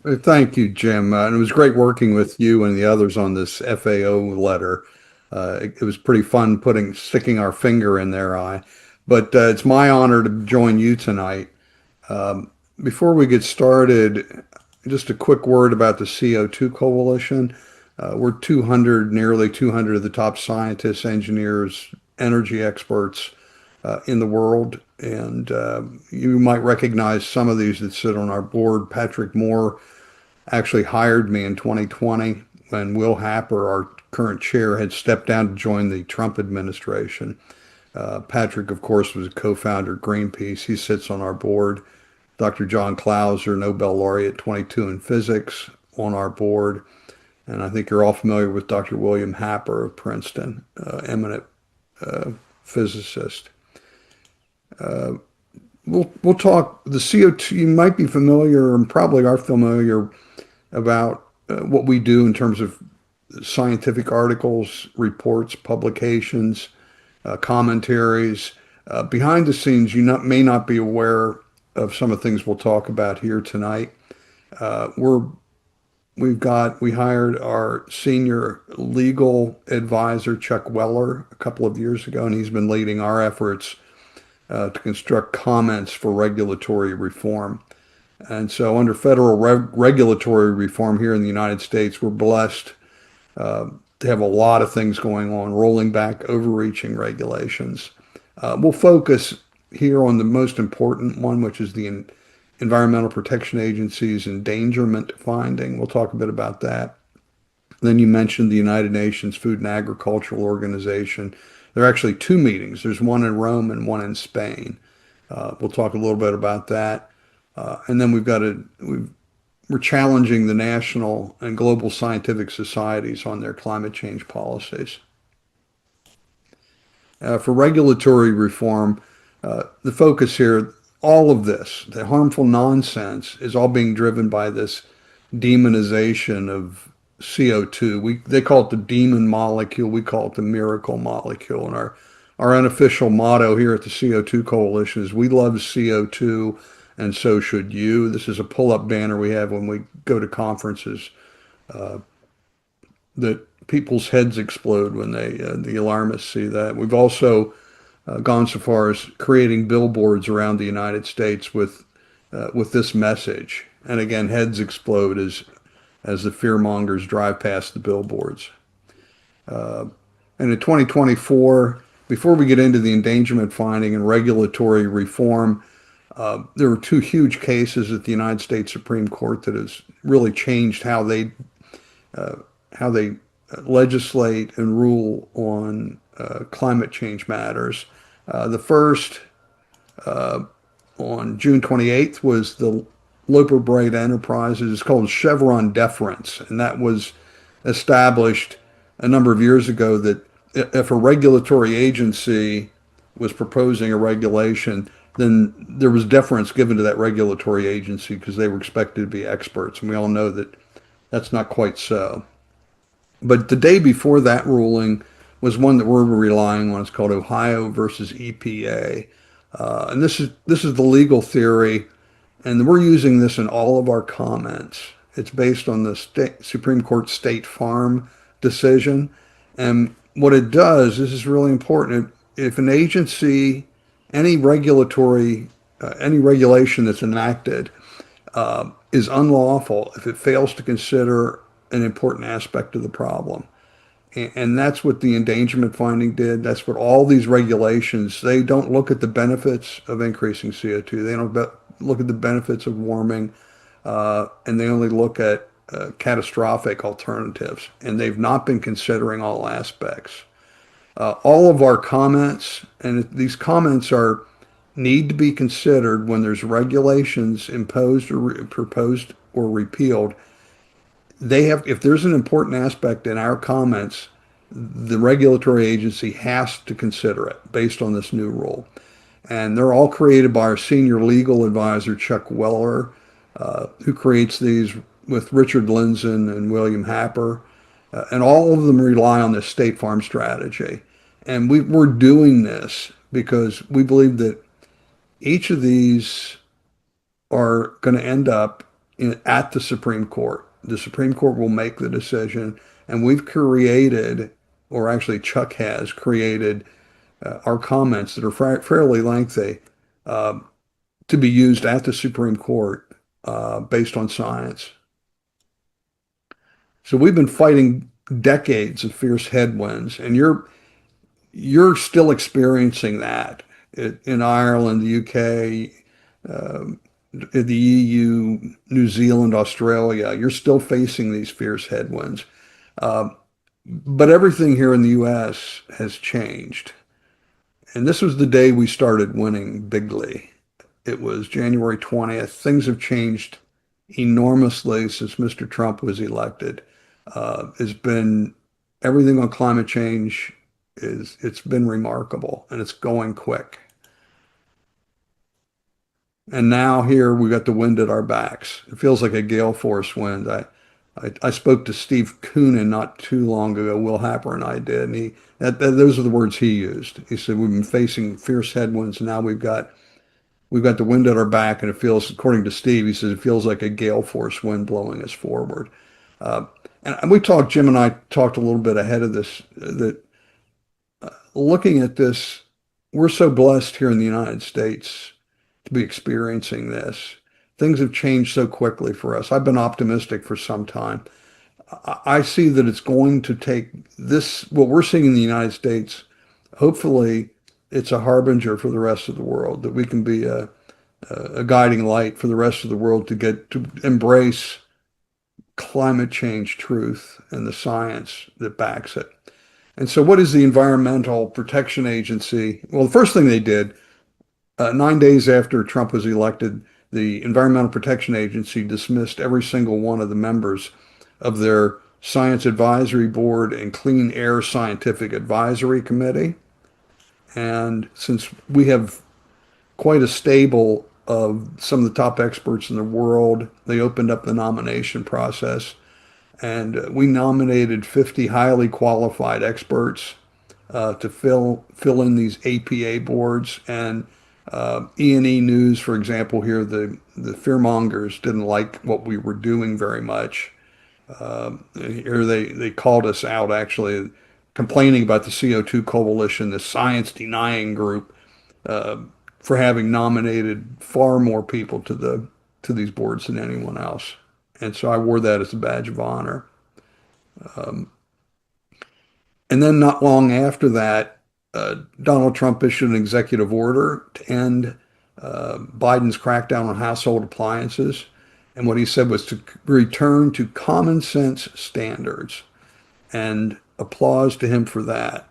Thank you, Jim. And it was great working with you and the others on this FAO letter. It was pretty fun sticking our finger in their eye. But it's my honor to join you tonight. Um, Before we get started, just a quick word about the CO2 Coalition. We're 200, nearly 200 of the top scientists, engineers, energy experts in the world. And you might recognize some of these that sit on our board. Patrick Moore actually hired me in 2020 when Will Happer, our current chair, had stepped down to join the Trump administration. Patrick, of course, was a co-founder of Greenpeace. He sits on our board. Dr. John Clauser, Nobel laureate 22 in physics, on our board. And I think you're all familiar with Dr. William Happer of Princeton, eminent physicist. We'll talk the CO2. You might be familiar, and probably are familiar, about what we do in terms of scientific articles, reports, publications, commentaries. Behind the scenes, may not be aware of some of the things we'll talk about here tonight. Uh, we're we hired our senior legal advisor, Chuck Weller, a couple of years ago, and he's been leading our efforts to construct comments for regulatory reform. And so, under federal regulatory reform here in the United States, we're blessed to have a lot of things going on, rolling back overreaching regulations. We'll focus here on the most important one, which is the Environmental Protection Agency's endangerment finding. We'll talk a bit about that. Then you mentioned the United Nations Food and Agricultural Organization. There are actually two meetings. There's one in Rome and one in Spain. We'll talk a little bit about that. And then we're challenging the national and global scientific societies on their climate change policies. For regulatory reform, the focus here, all of this, the harmful nonsense, is all being driven by this demonization of CO2. They call it the demon molecule. We call it the miracle molecule. And our unofficial motto here at the CO2 Coalition is we love CO2 and so should you. This is a pull-up banner we have when we go to conferences that people's heads explode when the alarmists see that. We've also gone so far as creating billboards around the United States with this message. And again, heads explode as the fearmongers drive past the billboards. Uh, and in 2024, before we get into the endangerment finding and regulatory reform, there were two huge cases at the United States Supreme Court that has really changed uh, how they legislate and rule on climate change matters. The first, uh, on June 28th, was the Loper Bright Enterprises. It's called Chevron deference, and that was established a number of years ago that if a regulatory agency was proposing a regulation, then there was deference given to that regulatory agency because they were expected to be experts. And we all know that that's not quite so. But the day before that ruling was one that we're relying on. It's called Ohio versus EPA. And this is the legal theory, and we're using this in all of our comments. It's based on the Supreme Court State Farm decision. And what it does, this is really important, if an agency, any any regulation that's enacted is unlawful if it fails to consider an important aspect of the problem. And that's what the endangerment finding did. That's what all these regulations, they don't look at the benefits of increasing CO2. They don't look at the benefits of warming, and they only look at catastrophic alternatives. And they've not been considering all aspects. All of our comments, and these comments need to be considered when there's regulations imposed or proposed or repealed. If there's an important aspect in our comments, the regulatory agency has to consider it based on this new rule. And they're all created by our senior legal advisor, Chuck Weller, who creates these with Richard Lindzen and William Happer. And all of them rely on this State Farm strategy. And we're doing this because we believe that each of these are going to end up at the Supreme Court. The Supreme Court will make the decision, and we've created, or actually Chuck has created, our comments that are fairly lengthy to be used at the Supreme Court based on science. So we've been fighting decades of fierce headwinds, and you're still experiencing that in Ireland, the UK, the EU, New Zealand, Australia. You're still facing these fierce headwinds. Uh, but everything here in the US has changed. And this was the day we started winning bigly. It was January 20th. Things have changed enormously since Mr. Trump was elected. It's been everything on climate change it's been remarkable and it's going quick. And now here we got the wind at our backs. It feels like a gale force wind. I spoke to Steve Koonin not too long ago. Will Happer and I did, and those are the words he used. He said we've been facing fierce headwinds, and now we've got the wind at our back, and it feels, according to Steve, he says it feels like a gale force wind blowing us forward. Uh, and we talked, Jim and I talked a little bit ahead of this, that looking at this, we're so blessed here in the United States to be experiencing this. Things have changed so quickly for us. I've been optimistic for some time. I see that it's going to take this, what we're seeing in the United States, hopefully it's a harbinger for the rest of the world, that we can be a guiding light for the rest of the world to get to embrace climate change truth and the science that backs it. And so what is the Environmental Protection Agency? Well, the first thing they did, 9 days after Trump was elected, the Environmental Protection Agency dismissed every single one of the members of their Science Advisory Board and Clean Air Scientific Advisory Committee. And since we have quite a stable of some of the top experts in the world, they opened up the nomination process. And we nominated 50 highly qualified experts to fill in these APA boards. And E&E News, for example, here the fearmongers didn't like what we were doing very much. Here they called us out actually, complaining about the CO2 Coalition, the science denying group, uh, for having nominated far more people to these boards than anyone else. And so I wore that as a badge of honor. Um, and then not long after that, Donald Trump issued an executive order to end Biden's crackdown on household appliances. And what he said was to return to common sense standards, and applause to him for that.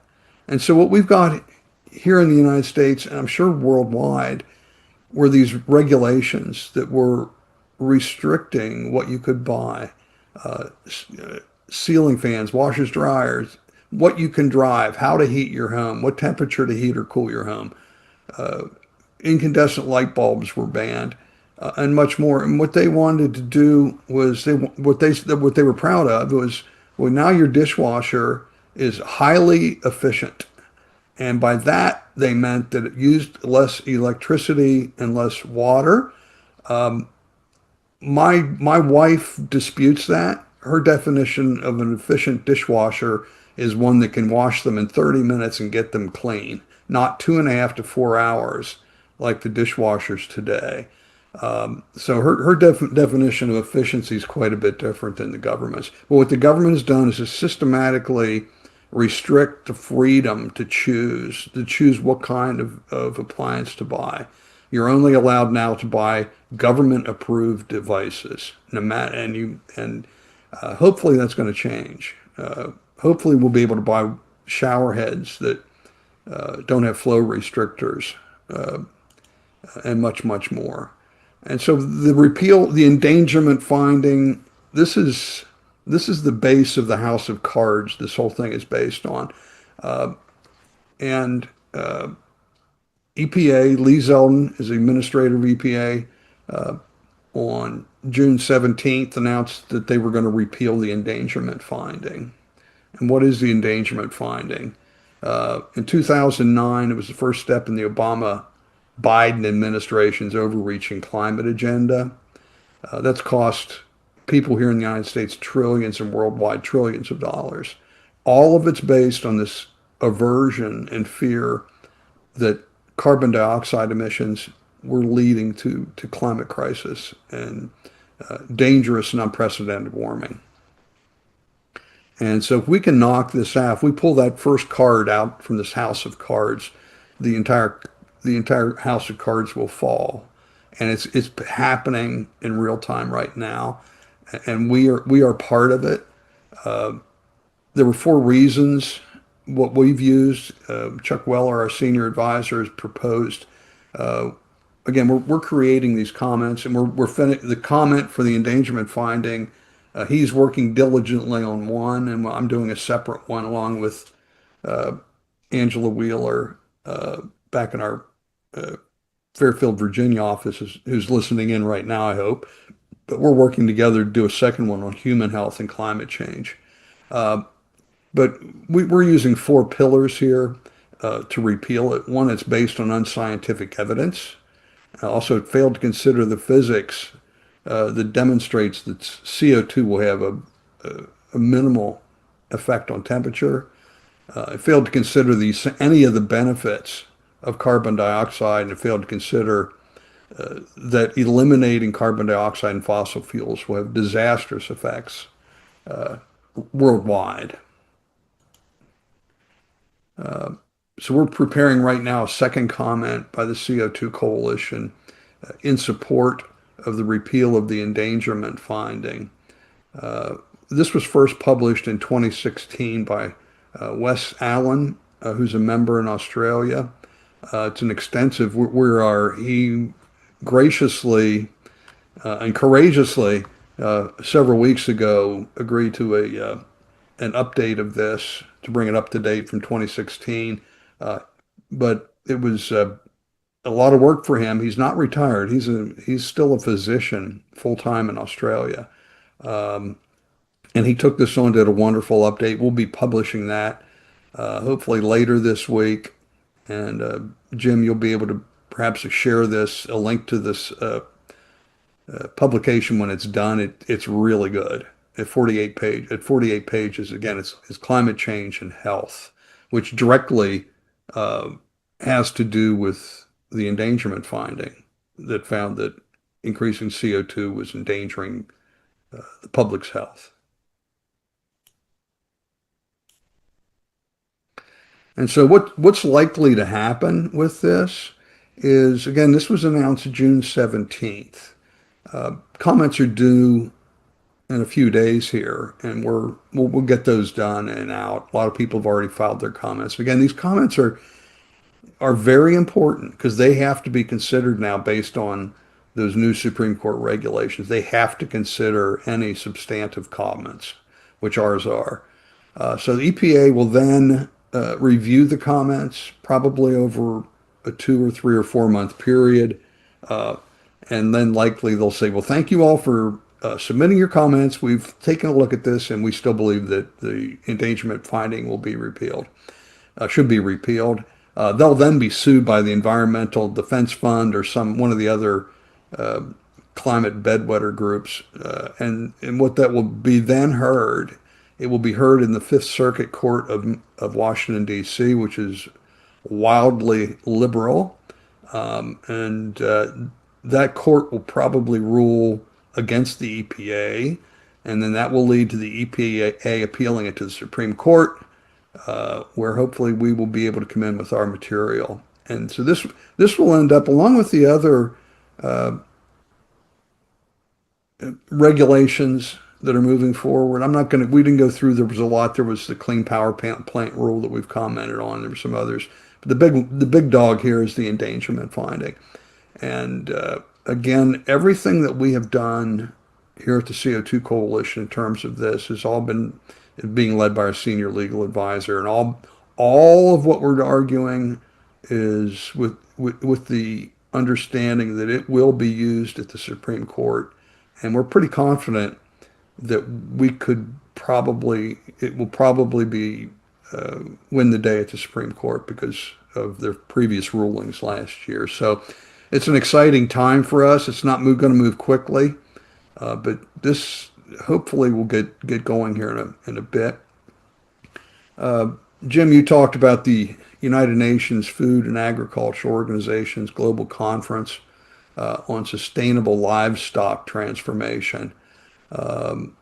And so what we've got here in the United States, and I'm sure worldwide, were these regulations that were restricting what you could buy, uh, ceiling fans, washers, dryers, what you can drive, how to heat your home, what temperature to heat or cool your home. Uh, Incandescent light bulbs were banned, and much more. And what they wanted to do was what they were proud of was, well, now your dishwasher is highly efficient. And by that, they meant that it used less electricity and less water. Um, my wife disputes that. Her definition of an efficient dishwasher is one that can wash them in 30 minutes and get them clean, not 2.5 to 4 hours like the dishwashers today. So her definition of efficiency is quite a bit different than the government's. But what the government has done is to systematically restrict the freedom to choose what kind of appliance to buy. You're only allowed now to buy government approved devices. No matter, and hopefully that's going to change. Hopefully we'll be able to buy shower heads that don't have flow restrictors, uh, and much, much more. And so the endangerment finding, this is the base of the house of cards this whole thing is based on. Uh, and EPA, Lee Zeldin is the administrator of EPA, uh, on June 17th announced that they were going to repeal the endangerment finding. And what is the endangerment finding? In 2009, it was the first step in the Obama Biden administration's overreaching climate agenda. That's cost people here in the United States trillions and worldwide trillions of dollars. All of it's based on this aversion and fear that carbon dioxide emissions were leading to climate crisis and dangerous and unprecedented warming. And so if we can knock this out, if we pull that first card out from this house of cards, the entire the entire house of cards will fall. And it's happening in real time right now. And we are part of it. There were four reasons what we've used. Chuck Weller, our senior advisor, has proposed. Uh, Again, we're creating these comments, and the comment for the endangerment finding. He's working diligently on one, and I'm doing a separate one along with Angela Wheeler back in our uh, Fairfield, Virginia office, who's listening in right now, I hope. But we're working together to do a second one on human health and climate change. Uh, but we're using four pillars here to repeal it. One, it's based on unscientific evidence. Also, it failed to consider the physics that demonstrates that CO2 will have a minimal effect on temperature. It failed to consider any of the benefits of carbon dioxide, and it failed to consider that eliminating carbon dioxide and fossil fuels will have disastrous effects uh, worldwide. So we're preparing right now a second comment by the CO2 Coalition in support of the repeal of the endangerment finding. Uh, this was first published in 2016 by Wes Allen, who's a member in Australia. It's an extensive, he graciously and courageously several weeks ago agreed to an update of this to bring it up to date from 2016. Uh, but it was a lot of work for him. He's not retired. He's still a physician full time in Australia. Um, and he took this on, did a wonderful update. We'll be publishing that hopefully later this week. And Jim, you'll be able to perhaps share a link to this publication when it's done. It's really good. At 48 pages, again, it's climate change and health, which directly uh, has to do with the endangerment finding that found that increasing CO2 was endangering the public's health. And so what's likely to happen with this is, again, this was announced June 17th. Comments are due in a few days here, and we'll get those done and out. A lot of people have already filed their comments. Again, these comments are very important because they have to be considered now based on those new Supreme Court regulations. They have to consider any substantive comments, which ours are. So the EPA will then review the comments probably over a 2 or 3 or 4 month period. Uh, and then likely they'll say, well, thank you all for submitting your comments. We've taken a look at this and we still believe that the endangerment finding will be repealed, should be repealed. They'll then be sued by the Environmental Defense Fund or one of the other uh, climate bedwetter groups. And what that will be then heard, it will be heard in the Fifth Circuit Court of Washington, D.C., which is wildly liberal. And that court will probably rule against the EPA, and then that will lead to the EPA appealing it to the Supreme Court, where hopefully we will be able to come in with our material. And so this will end up, along with the other uh, regulations that are moving forward. We didn't go through, there was a lot. There was the Clean Power Plant rule that we've commented on. There were some others. But the big dog here is the endangerment finding. And again, everything that we have done here at the CO2 Coalition in terms of this has all been being led by our senior legal advisor. And all of what we're arguing is with the understanding that it will be used at the Supreme Court. And we're pretty confident that it will probably be win the day at the Supreme Court because of their previous rulings last year. So it's an exciting time for us. It's not going to move quickly. But this hopefully will get going here in a bit. Uh, Jim, you talked about the United Nations Food and Agriculture Organization's global conference on sustainable livestock transformation. Um,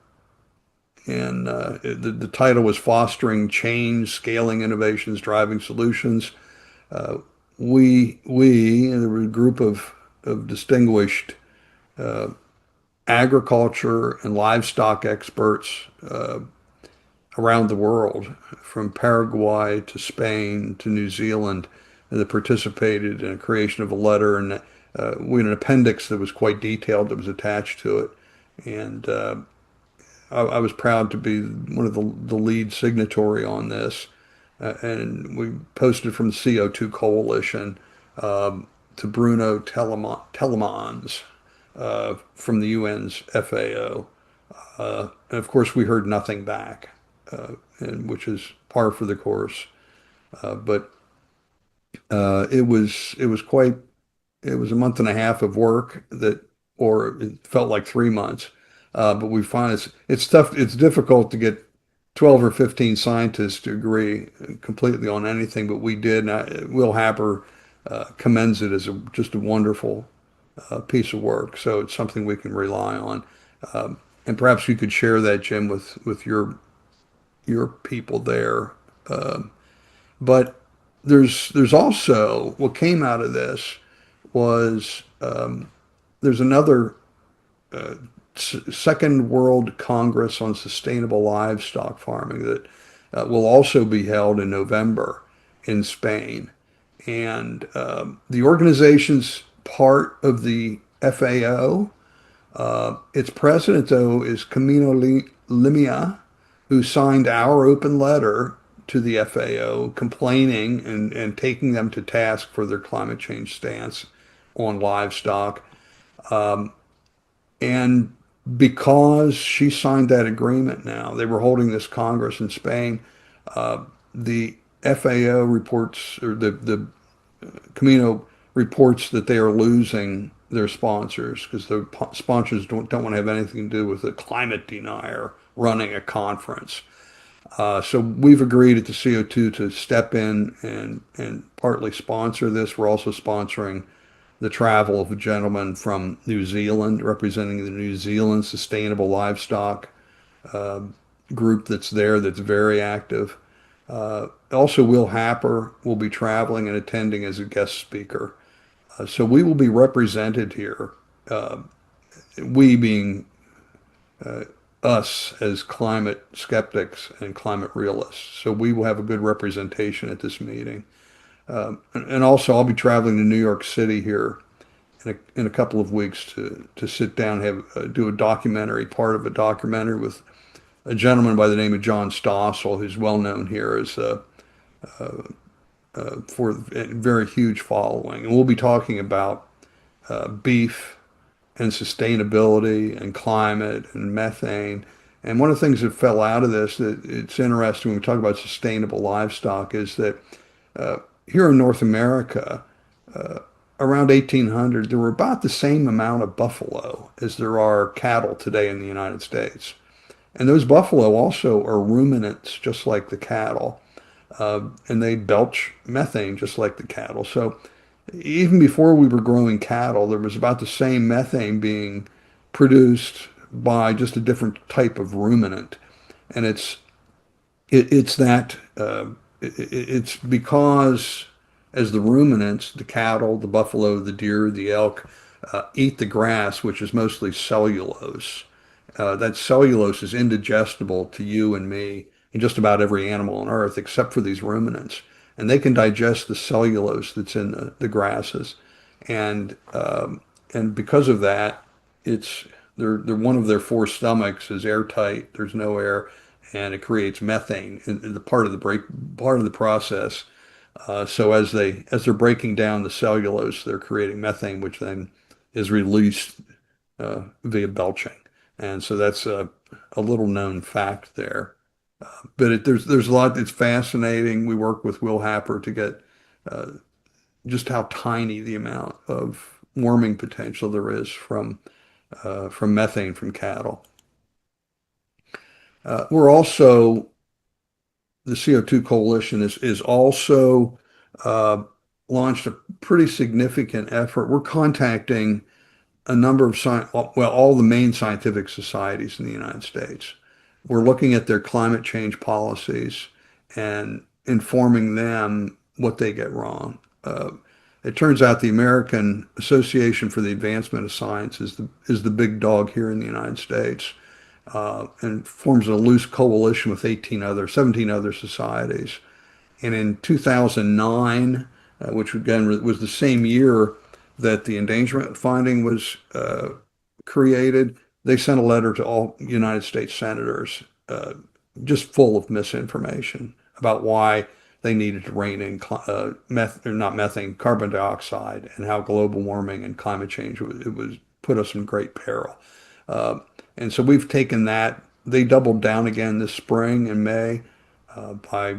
and the title was Fostering Change, Scaling Innovations, Driving Solutions. Uh, there were a group of distinguished uh, agriculture and livestock experts around the world, from Paraguay to Spain to New Zealand, that participated in the creation of a letter. And we had an appendix that was quite detailed that was attached to it. And I was proud to be one of the lead signatory on this. And we posted from the CO2 Coalition to Bruno Telemans from the UN's FAO. And of course, we heard nothing back, and which is par for the course. But it was a month and a half of work or it felt like 3 months. But we find it's tough. It's difficult to get 12 or 15 scientists to agree completely on anything, but we did. Will Happer commends it as just a wonderful piece of work. So it's something we can rely on. And perhaps you could share that, Jim, with your people there. But there's also what came out of this was there's another uh, Second World Congress on Sustainable Livestock Farming that will also be held in November in Spain. And the organization's part of the FAO. Its president, though, is Camino Limia, who signed our open letter to the FAO complaining and taking them to task for their climate change stance on livestock. Um, and because she signed that agreement now, they were holding this Congress in Spain. The FAO reports, or the Camino reports that they are losing their sponsors because the sponsors don't want to have anything to do with a climate denier running a conference. So we've agreed at the CO2 to step in and partly sponsor this. We're also sponsoring the travel of a gentleman from New Zealand representing the New Zealand Sustainable Livestock uh, group that's there that's very active. Also, Will Happer will be traveling and attending as a guest speaker. So we will be represented here, uh, we being uh, us as climate skeptics and climate realists. So we will have a good representation at this meeting. And also, I'll be traveling to New York City here in a couple of weeks to sit down and have do a documentary, part of a documentary with a gentleman by the name of John Stossel, who's well known here as for a very huge following. And we'll be talking about beef and sustainability and climate and methane. And one of the things that fell out of this that it's interesting when we talk about sustainable livestock is that here in North America, uh, around 1800, there were about the same amount of buffalo as there are cattle today in the United States. And those buffalo also are ruminants, just like the cattle, and they belch methane just like the cattle. So even before we were growing cattle, there was about the same methane being produced by just a different type of ruminant. And it's that it's because as the ruminants, the cattle, the buffalo, the deer, the elk, eat the grass, which is mostly cellulose. That cellulose is indigestible to you and me and just about every animal on earth except for these ruminants. And they can digest the cellulose that's in the grasses. And and because of that, it's they're one of their four stomachs is airtight. There's no air, and it creates methane in the part of the process. So as they're breaking down the cellulose, they're creating methane, which then is released via belching. And so that's a little known fact there. But there's a lot that's fascinating. We work with Will Happer to get uh, just how tiny the amount of warming potential there is from from methane from cattle. We're also, the CO2 Coalition is also uh, launched a pretty significant effort. We're contacting a number of, well, all the main scientific societies in the United States. We're looking at their climate change policies and informing them what they get wrong. It turns out the American Association for the Advancement of Science is the big dog here in the United States, and forms a loose coalition with 17 other societies. And in 2009, which again was the same year that the endangerment finding was created, they sent a letter to all United States senators, just full of misinformation about why they needed to rein in not methane, carbon dioxide, and how global warming and climate change it was put us in great peril. Uh, and so we've taken that. They doubled down again this spring in May by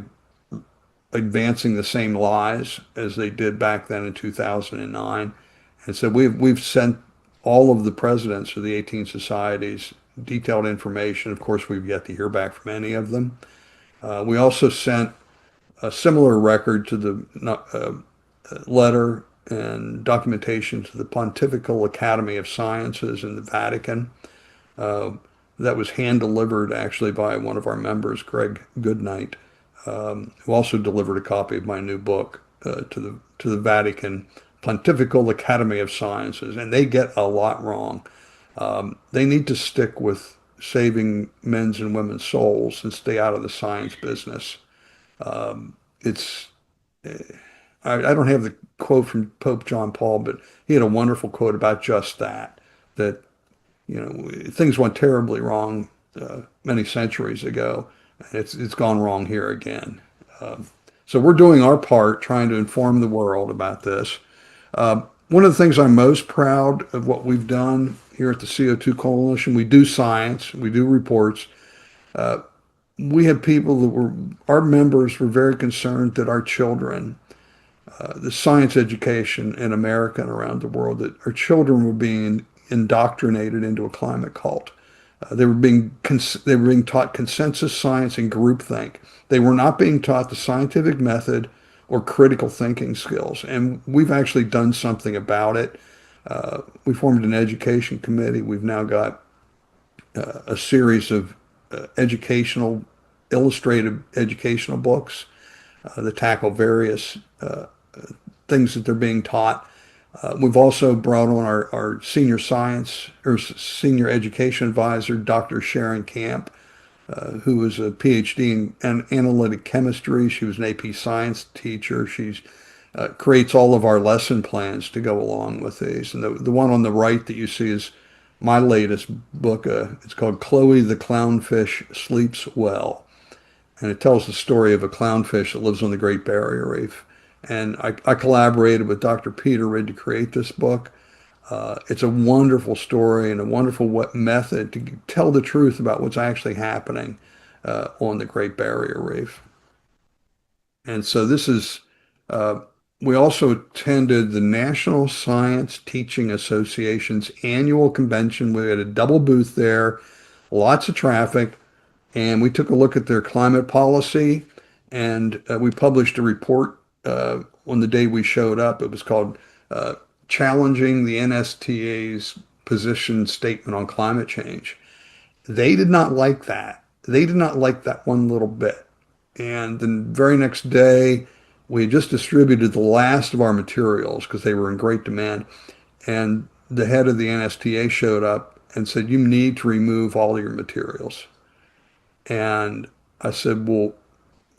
advancing the same lies as they did back then in 2009. And so we've sent all of the presidents of the 18 societies detailed information. Of course, we've yet to hear back from any of them. We also sent a similar record to the letter and documentation to the Pontifical Academy of Sciences in the Vatican. Uh, that was hand delivered actually by one of our members, Greg Goodnight, who also delivered a copy of my new book to the Vatican Pontifical Academy of Sciences, and they get a lot wrong. They need to stick with saving men's and women's souls and stay out of the science business. It's I don't have the quote from Pope John Paul, but he had a wonderful quote about just that. That things went terribly wrong many centuries ago, and it's gone wrong here again. Um, so we're doing our part, trying to inform the world about this. One of the things I'm most proud of what we've done here at the CO2 Coalition, we do science, we do reports. Uh, we had people that were, our members were very concerned that our children, the science education in America and around the world, that our children were being indoctrinated into a climate cult. They were being taught consensus science and groupthink. They were not being taught the scientific method or critical thinking skills. And we've actually done something about it. We formed an education committee. We've now got a series of educational, illustrated educational books that tackle various things that they're being taught. We've also brought on our senior science or senior education advisor, Dr. Sharon Camp, who is a PhD in analytic chemistry. She was an AP science teacher. She creates all of our lesson plans to go along with these. And the one on the right that you see is my latest book. It's called Chloe the Clownfish Sleeps Well. And it tells the story of a clownfish that lives on the Great Barrier Reef. And I collaborated with Dr. Peter Ridd to create this book. It's a wonderful story and a wonderful method to tell the truth about what's actually happening on the Great Barrier Reef. And so this is, uh, we also attended the National Science Teaching Association's annual convention. We had a double booth there, lots of traffic, and we took a look at their climate policy, and we published a report on the day we showed up. It was called Challenging the NSTA's Position Statement on Climate Change. They did not like that. They did not like that one little bit. And the very next day, we had just distributed the last of our materials because they were in great demand. And the head of the NSTA showed up and said, "You need to remove all your materials." And I said, "Well,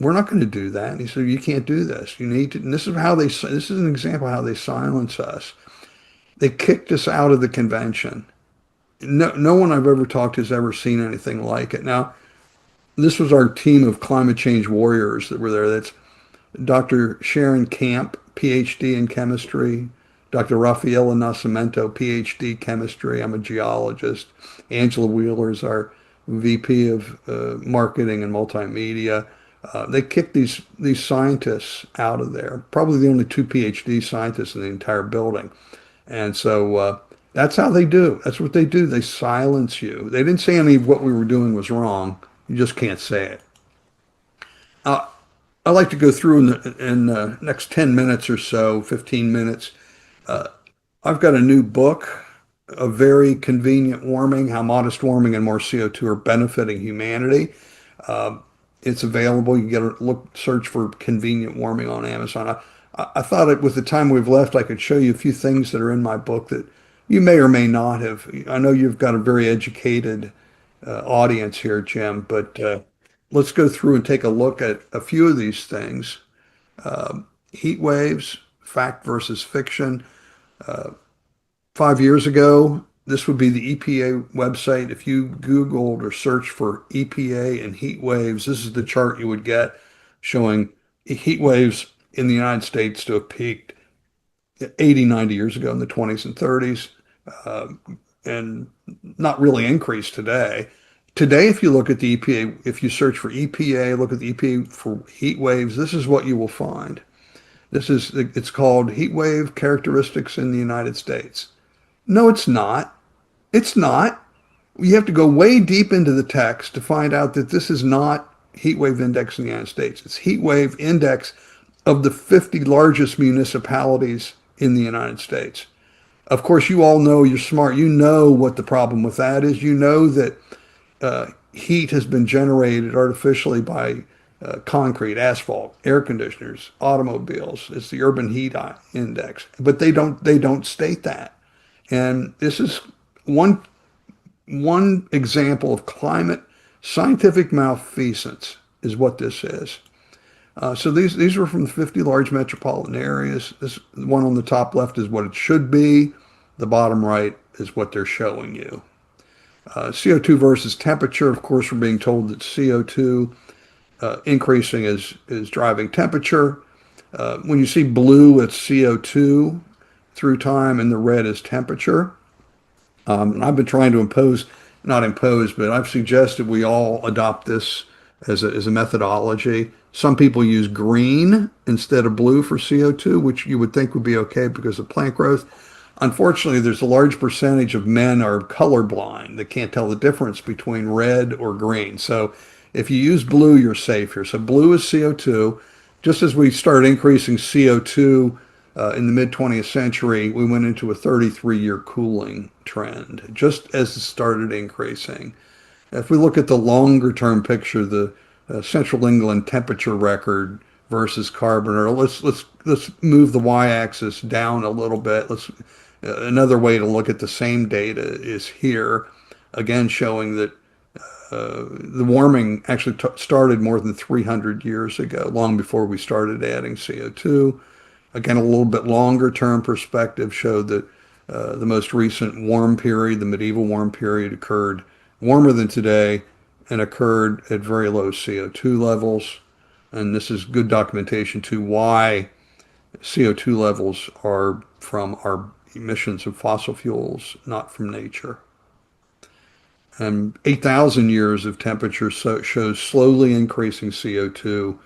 we're not going to do that." And he said, "You can't do this. You need to." And this is how this is an example of how they silence us. They kicked us out of the convention. No one I've ever talked to has ever seen anything like it. Now, this was our team of climate change warriors that were there. That's Dr. Sharon Camp, PhD in chemistry. Dr. Rafaela Nascimento, PhD chemistry. I'm a geologist. Angela Wheeler is our VP of marketing and multimedia. They kicked these scientists out of there. Probably the only two PhD scientists in the entire building. And so That's how they do. That's what they do. They silence you. They didn't say any of what we were doing was wrong. You just can't say it. Uh, I like to go through in the next 10 minutes or so, 15 minutes. Uh, I've got a new book, A Very Convenient Warming, How Modest Warming and More CO2 Are Benefiting Humanity. Uh, it's available. You get a look, search for convenient warming on Amazon. I thought with the time we've left, I could show you a few things that are in my book that you may or may not have. I know you've got a very educated audience here, Jim, but let's go through and take a look at a few of these things. Heat waves, fact versus fiction. 5 years ago, this would be the EPA website. If you Googled or searched for EPA and heat waves, this is the chart you would get showing heat waves in the United States to have peaked 80, 90 years ago in the 20s and 30s, uh, and not really increased today. Today, if you look at the EPA, if you search for EPA, look at the EPA for heat waves, this is what you will find. It's called Heat Wave Characteristics in the United States. No, it's not. It's not. You have to go way deep into the text to find out that this is not heat wave index in the United States. It's heat wave index of the 50 largest municipalities in the United States. Of course, you all know, you're smart. You know what the problem with that is. You know that heat has been generated artificially by concrete, asphalt, air conditioners, automobiles. It's the urban heat index, but they don't state that. And this is one example of climate scientific malfeasance is what this is. So these are from the 50 large metropolitan areas. This one on the top left is what it should be. The bottom right is what they're showing you. CO2 versus temperature. Of course, we're being told that CO2 increasing is driving temperature. When you see blue, it's CO2 through time, and the red is temperature. And I've been trying to not impose, but I've suggested we all adopt this as a methodology. Some people use green instead of blue for CO2, which you would think would be okay because of plant growth. Unfortunately, there's a large percentage of men are colorblind. They can't tell the difference between red or green. So if you use blue, you're safe here. So blue is CO2. Just as we started increasing CO2 in the mid 20th century, we went into a 33-year cooling trend, just as it started increasing. If we look at the longer term picture, the Central England temperature record versus carbon, or let's move the y-axis down a little bit. Another way to look at the same data is here, again showing that the warming actually started more than 300 years ago, long before we started adding CO2. Again, a little bit longer term perspective showed that the most recent warm period, the medieval warm period, occurred warmer than today and occurred at very low CO2 levels. And this is good documentation to why CO2 levels are from our emissions of fossil fuels, not from nature. And 8,000 years of temperature shows slowly increasing CO2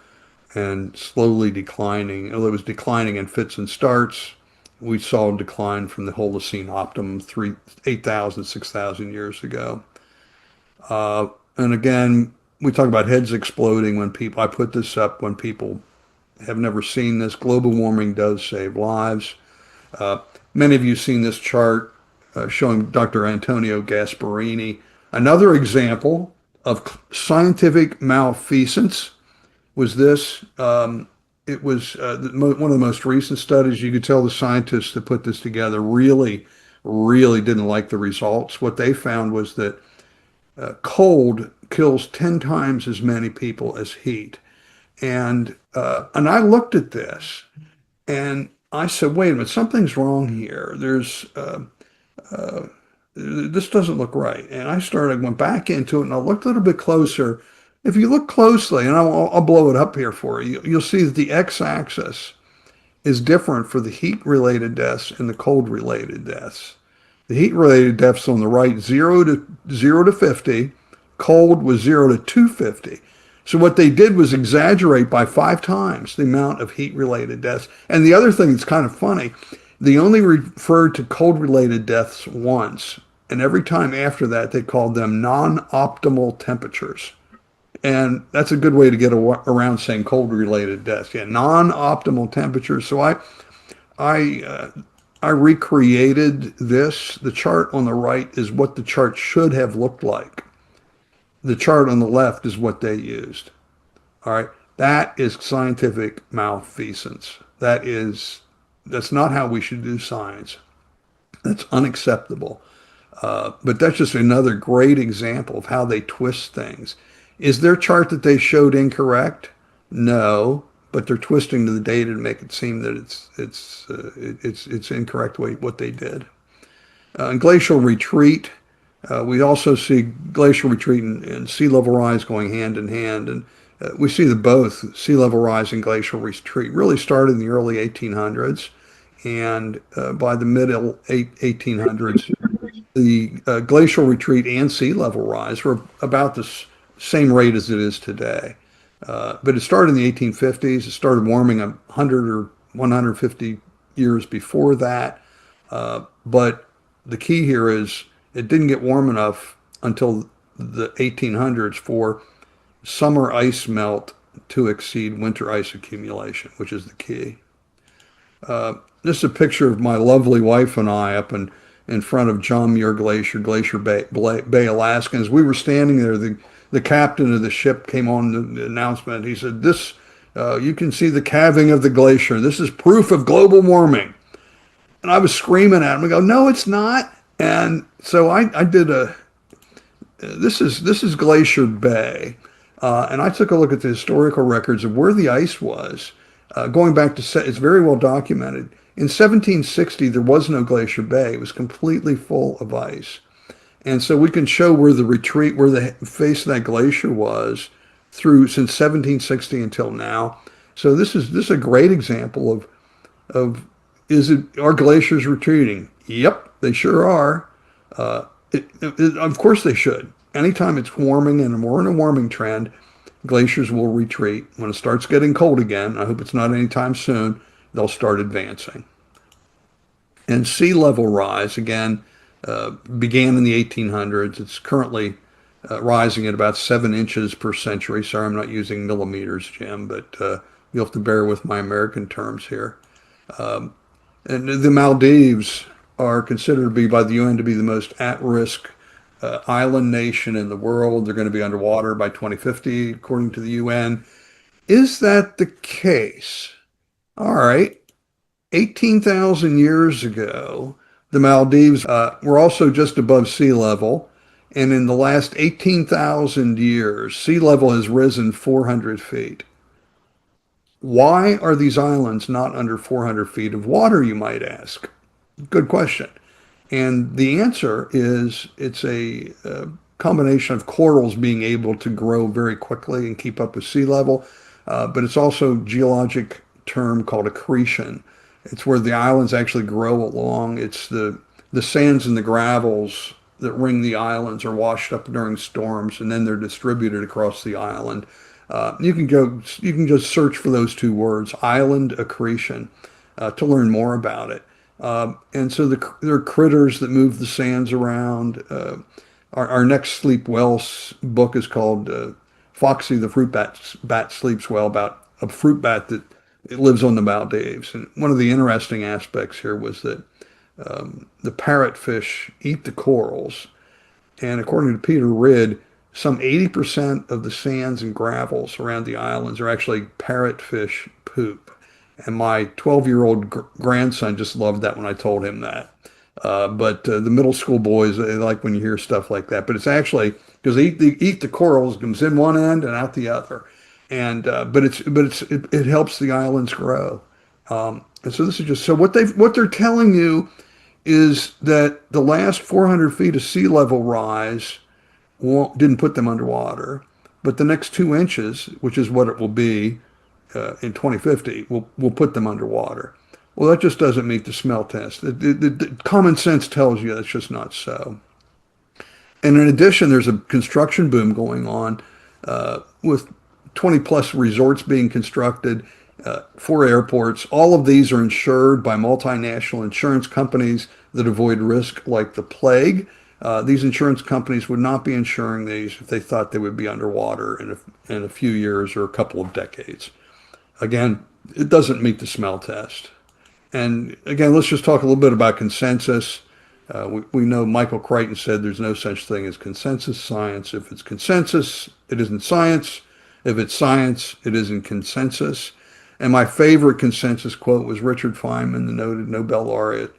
and slowly declining. Although it was declining in fits and starts, we saw a decline from the Holocene optimum 8,000, 6,000 years ago. And again, we talk about heads exploding I put this up when people have never seen this. Global warming does save lives. Many of you have seen this chart showing Dr. Antonio Gasparini. Another example of scientific malfeasance was this. It was one of the most recent studies. You could tell the scientists that put this together really, really didn't like the results. What they found was that cold kills 10 times as many people as heat. And I looked at this and I said, wait a minute, something's wrong here. This doesn't look right. And I went back into it and I looked a little bit closer. If you look closely, and I'll blow it up here for you, you'll see that the x-axis is different for the heat-related deaths and the cold-related deaths. The heat-related deaths on the right, 0 to 50. Cold was 0 to 250. So what they did was exaggerate by 5 times the amount of heat-related deaths. And the other thing that's kind of funny They only referred to cold-related deaths once, and every time after that, they called them non-optimal temperatures. And that's a good way to get around saying cold-related deaths. Yeah, non-optimal temperatures. So I, uh, I recreated this. The chart on the right is what the chart should have looked like. The chart on the left is what they used. All right. That is scientific malfeasance. That's not how we should do science. That's unacceptable. But that's just another great example of how they twist things. Is their chart that they showed incorrect? No, but they're twisting the data to make it seem that it's incorrect what they did. Glacial retreat. We also see glacial retreat and sea level rise going hand in hand, and we see that both sea level rise and glacial retreat really started in the early 1800s, and by the mid 1800s, the glacial retreat and sea level rise were about the same rate as it is today. But it started in the 1850s. It started warming 100 or 150 years before that. But the key here is it didn't get warm enough until the 1800s for summer ice melt to exceed winter ice accumulation, which is the key. This is a picture of my lovely wife and I up in front of John Muir Glacier, Glacier Bay, Alaska. As we were standing there, the captain of the ship came on the announcement. He said, you can see the calving of the glacier. This is proof of global warming. And I was screaming at him. I go, no, it's not. And so I did this is Glacier Bay. And I took a look at the historical records of where the ice was. Going back to, it's very well documented. In 1760, there was no Glacier Bay. It was completely full of ice. And so we can show where the retreat, where the face of that glacier was since 1760 until now. So this is a great example of are glaciers retreating? Yep, they sure are. Of course they should. Anytime it's warming and we're in a warming trend, glaciers will retreat. When it starts getting cold again, I hope it's not anytime soon, they'll start advancing. And sea level rise, again, began in the 1800s. It's currently rising at about 7 inches per century. Sorry, I'm not using millimeters, Jim, but you'll have to bear with my American terms here. And the Maldives are considered to be by the UN to be the most at-risk island nation in the world. They're going to be underwater by 2050, according to the UN. Is that the case? All right. 18,000 years ago, the Maldives were also just above sea level. And in the last 18,000 years, sea level has risen 400 feet. Why are these islands not under 400 feet of water, you might ask? Good question. And the answer is it's a combination of corals being able to grow very quickly and keep up with sea level, but it's also a geologic term called accretion. It's where the islands actually grow along. It's the sands and the gravels that ring the islands are washed up during storms, and then they're distributed across the island. You can just search for those two words, island accretion, to learn more about it. And so there are critters that move the sands around. Our next Sleep Well book is called Foxy the Fruit Bat Sleeps Well, about a fruit bat that it lives on the Maldives. And one of the interesting aspects here was that the parrotfish eat the corals. And according to Peter Ridd, some 80% of the sands and gravels around the islands are actually parrotfish poop. And my 12-year-old grandson just loved that when I told him that. But the middle school boys, they like when you hear stuff like that. But it's actually because they eat the corals, comes in one end and out the other. And but it helps the islands grow. And so this is just so what they're telling you is that the last 400 feet of sea level rise didn't put them underwater, but the next 2 inches, which is what it will be in 2050, will put them underwater. Well, that just doesn't meet the smell test. The common sense tells you that's just not so. And in addition, there's a construction boom going on with 20 plus resorts being constructed for airports. All of these are insured by multinational insurance companies that avoid risk like the plague. These insurance companies would not be insuring these if they thought they would be underwater in a few years or a couple of decades. Again, it doesn't meet the smell test. And again, let's just talk a little bit about consensus. We know Michael Crichton said there's no such thing as consensus science. If it's consensus, it isn't science. If it's science, it isn't consensus. And my favorite consensus quote was Richard Feynman, the noted Nobel laureate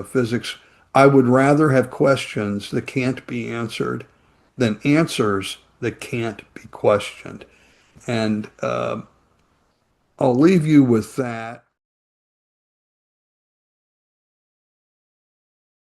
physics. I would rather have questions that can't be answered than answers that can't be questioned. And I'll leave you with that.